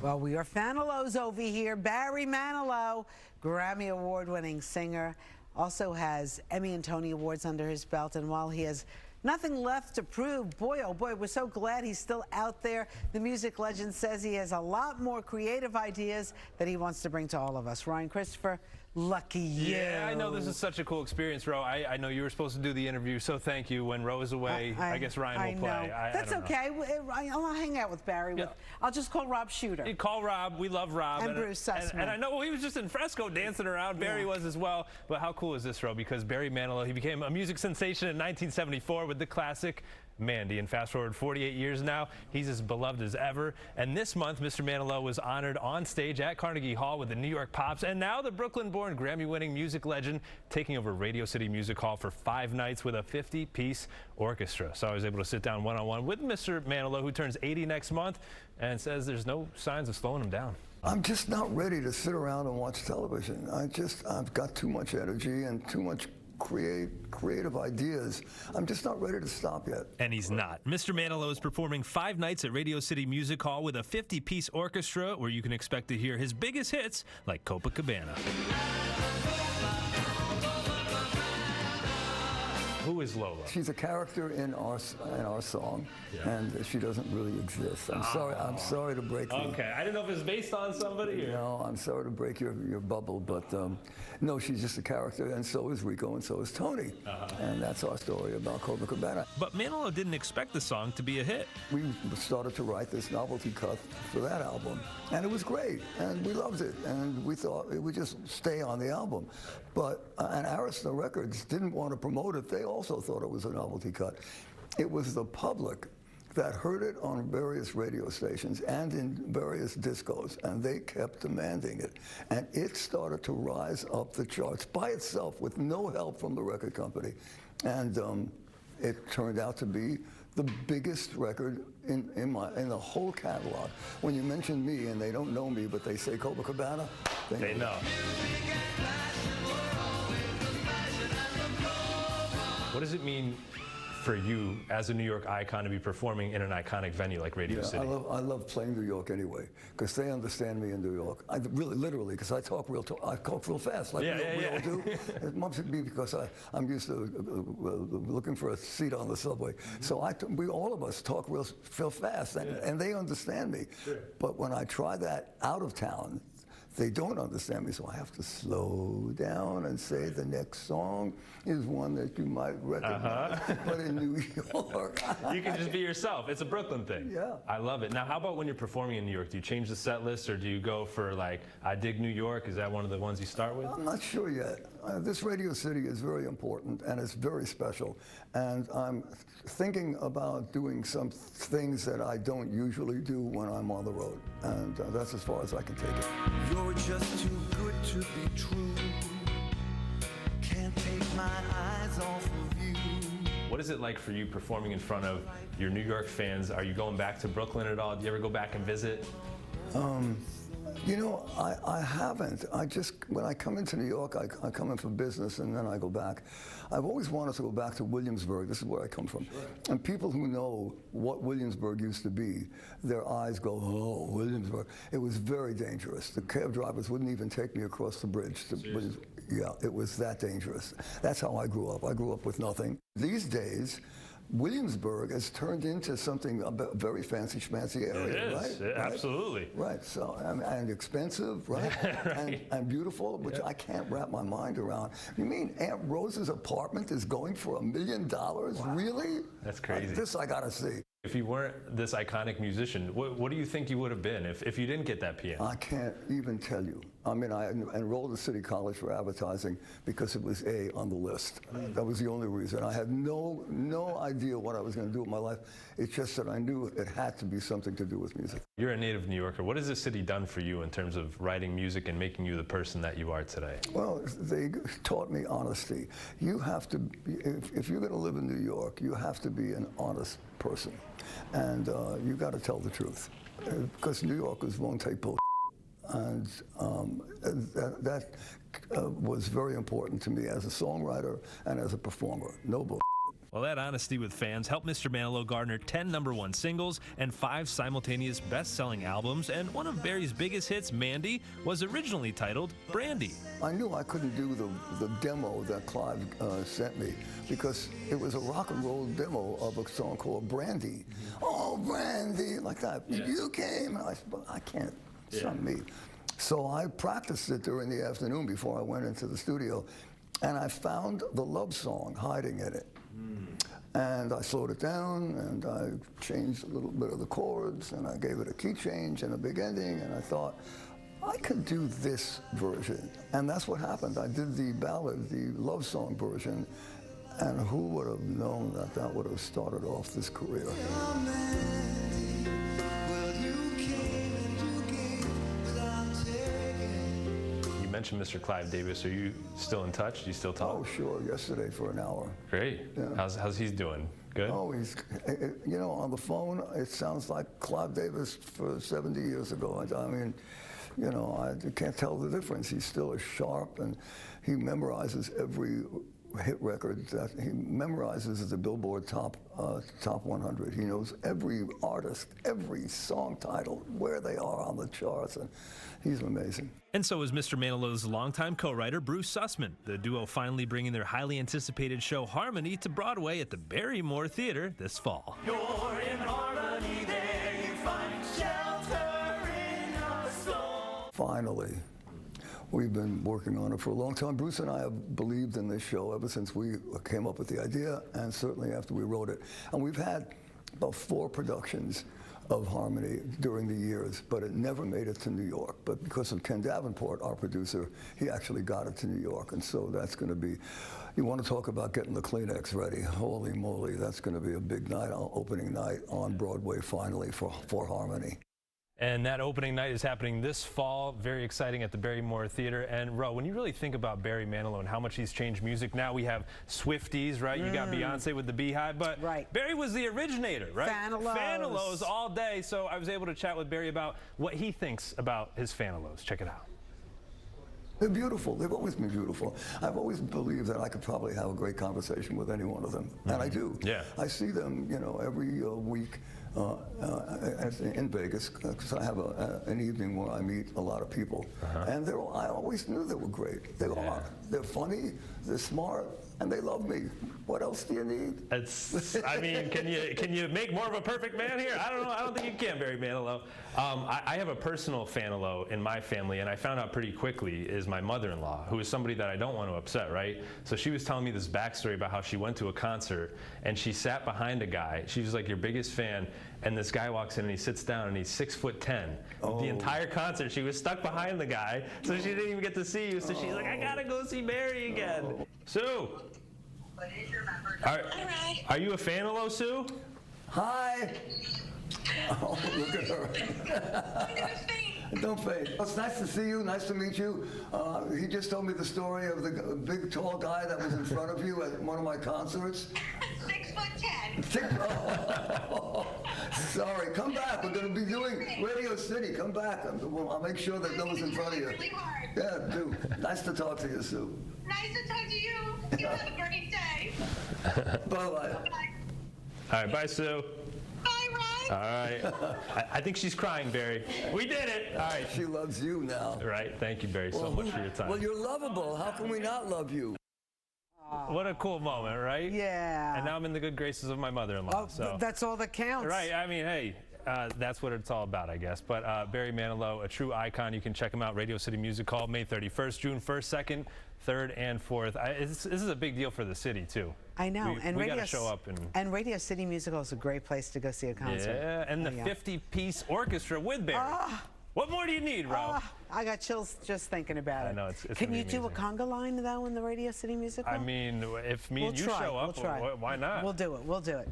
Well, we are Fanilows over here. Barry Manilow, Grammy Award-winning singer, also has Emmy and Tony Awards under his belt. And while he has nothing left to prove, boy, oh boy, we're so glad he's still out there. The music legend says he has a lot more creative ideas that he wants to bring to all of us. Ryan Kristafer, lucky you. Yeah, I know this is such a cool experience, Ro. I know you were supposed to do the interview, so thank you. When Ro is away, I guess Ryan will play. That's okay. I'll hang out with Barry. Yeah. I'll just call Rob Shooter. You call Rob. We love Rob. And Bruce Sussman. And I know he was just in Fresco dancing around. Barry was as well. But how cool is this, Ro? Because Barry Manilow, he became a music sensation in 1974 with the classic Mandy, and fast forward 48 years now, he's as beloved as ever. And this month, Mr. Manilow was honored on stage at Carnegie Hall with the New York Pops, and now the Brooklyn-born Grammy-winning music legend taking over Radio City Music Hall for 5 nights with a 50-piece orchestra. So I was able to sit down one-on-one with Mr. Manilow, who turns 80 next month, and says there's no signs of slowing him down. I'm just not ready to sit around and watch television. I've got too much energy and too much creative ideas. I'm just not ready to stop yet. And he's not. Mr. Manilow is performing 5 nights at Radio City Music Hall with a 50-piece orchestra where you can expect to hear his biggest hits like Copacabana. Who is Lola? She's a character in our song, and she doesn't really exist. I'm sorry to break. Okay, I didn't know if it's based on somebody. Or... No, I'm sorry to break your bubble, but no, she's just a character, and so is Rico, and so is Tony, and that's our story about Copacabana. But Manilow didn't expect the song to be a hit. We started to write this novelty cut for that album, and it was great, and we loved it, and we thought it would just stay on the album. But and Arista Records didn't want to promote it. They also thought it was a novelty cut. It was the public that heard it on various radio stations and in various discos, and they kept demanding it. And it started to rise up the charts by itself with no help from the record company. And it turned out to be the biggest record in the whole catalog. When you mention me, and they don't know me, but they say Copacabana, they know. What does it mean for you as a New York icon to be performing in an iconic venue like Radio City? I love playing New York anyway, because they understand me in New York. I really, literally, because I talk real fast, like we all do. It must be because I'm used to looking for a seat on the subway. So all of us talk real fast, and they understand me. Sure. But when I try that out of town, they don't understand me, so I have to slow down and say the next song is one that you might recognize, but in New York. You can just be yourself. It's a Brooklyn thing. Yeah. I love it. Now, how about when you're performing in New York? Do you change the set list, or do you go for, like, I dig New York? Is that one of the ones you start with? I'm not sure yet. This Radio City is very important, and it's very special. And I'm thinking about doing some things that I don't usually do when I'm on the road. And that's as far as I can take it. You're just too good to be true. Can't take my eyes off of you. What is it like for you performing in front of your New York fans? Are you going back to Brooklyn at all? Do you ever go back and visit? You know, I haven't. When I come into New York, I come in for business and then I go back. I've always wanted to go back to Williamsburg. This is where I come from. Sure. And people who know what Williamsburg used to be, their eyes go, oh, Williamsburg. It was very dangerous. The cab drivers wouldn't even take me across the bridge. Yeah, it was that dangerous. That's how I grew up. I grew up with nothing. These days, Williamsburg has turned into something, a very fancy schmancy area, it is. right? Absolutely. Right, so, and expensive, right? Right. And beautiful, which I can't wrap my mind around. You mean Aunt Rose's apartment is going for $1 million? Wow. Really? That's crazy. This I gotta see. If you weren't this iconic musician, what do you think you would have been if you didn't get that piano? I can't even tell you. I mean, I enrolled at City College for advertising because it was A on the list. That was the only reason. I had no idea what I was going to do with my life. It's just that I knew it had to be something to do with music. You're a native New Yorker. What has the city done for you in terms of writing music and making you the person that you are today? Well, they taught me honesty. You have to, if you're going to live in New York, you have to be an honest person. And you got to tell the truth, because New Yorkers won't take bullshit. And that was very important to me as a songwriter and as a performer. No bullshit. Well, that honesty with fans helped Mr. Manilow garner 10 #1 singles and 5 simultaneous best-selling albums, and one of Barry's biggest hits, Mandy, was originally titled Brandy. I knew I couldn't do the demo that Clive sent me because it was a rock and roll demo of a song called Brandy. Oh, Brandy, like that. Yeah. You came, and I said, but I can't, it's not me. So I practiced it during the afternoon before I went into the studio, and I found the love song hiding in it. And I slowed it down, and I changed a little bit of the chords, and I gave it a key change and a big ending, and I thought, I could do this version. And that's what happened. I did the ballad, the love song version, and who would have known that that would have started off this career? You mentioned Mr. Clive Davis. Are you still in touch? Do you still talk? Oh, sure. Yesterday for an hour. Great. Yeah. How's he doing? Good? Oh, he's, you know, on the phone, it sounds like Clive Davis for 70 years ago. I mean, you know, I can't tell the difference. He's still as sharp, and he memorizes every hit record. That he memorizes the Billboard top 100. He knows every artist, every song title, where they are on the charts, and he's amazing. And so is Mr. Manilow's longtime co-writer, Bruce Sussman. The duo finally bringing their highly anticipated show Harmony to Broadway at the Barrymore Theater this fall. You're in harmony, there you find shelter in your soul. Finally. We've been working on it for a long time. Bruce and I have believed in this show ever since we came up with the idea, and certainly after we wrote it. And we've had about 4 productions of Harmony during the years, but it never made it to New York. But because of Ken Davenport, our producer, he actually got it to New York. And so that's going to be, you want to talk about getting the Kleenex ready. Holy moly, that's going to be a big night, opening night on Broadway finally for Harmony. And that opening night is happening this fall. Very exciting at the Barrymore Theater. And Ro, when you really think about Barry Manilow and how much he's changed music, now we have Swifties, right? You got Beyonce with the Beehive, but Barry was the originator, right? Fanilows all day. So I was able to chat with Barry about what he thinks about his Fanilows. Check it out. They're beautiful. They've always been beautiful. I've always believed that I could probably have a great conversation with any one of them, and I do. Yeah. I see them, you know, every week in Vegas, because I have an evening where I meet a lot of people, and I always knew they were great. They are. They're funny. They're smart. And they love me. What else do you need? I mean, can you make more of a perfect man here? I don't know. I don't think you can, Barry Manilow. I have a personal Fanilow in my family, and I found out pretty quickly is my mother-in-law, who is somebody that I don't want to upset, right? So she was telling me this backstory about how she went to a concert, and she sat behind a guy. She was like your biggest fan, and this guy walks in and he sits down, and he's 6'10". Oh. The entire concert, she was stuck behind the guy, so she didn't even get to see you. So she's like, I gotta go see Barry again. Sue. What is your member? Are you a Fanilow, Sue? Hi. Oh, look at her. Don't faint. Well, it's nice to see you. Nice to meet you. He just told me the story of the big, tall guy that was in front of you at one of my concerts. 6'10". Oh, sorry. Come back. We're going to be doing Radio City. Come back. I'll make sure that no one's in front of you. Really hard. Yeah, do. Nice to talk to you, Sue. Nice to talk to you. You have a great day. Bye-bye. Bye. All right, bye, Sue. Bye, Ryan. All right. I think she's crying, Barry. We did it. All right. She loves you now. Right. Thank you, Barry, so much for your time. Well, you're lovable. How can we not love you? What a cool moment, right? Yeah. And now I'm in the good graces of my mother-in-law. Oh, so that's all that counts. Right. I mean, hey, that's what it's all about, I guess. But Barry Manilow, a true icon. You can check him out. Radio City Music Hall, May 31st, June 1st, 2nd, 3rd, and 4th. This is a big deal for the city, too. I know. We got to show up. And Radio City Music Hall is a great place to go see a concert. Yeah, and the 50-piece orchestra with Barry. What more do you need, Ro? I got chills just thinking about it. I know, it's Can you amazing. do a conga line, though, in the Radio City Music Hall? I mean, if me and you show up, why not? We'll do it. We'll do it.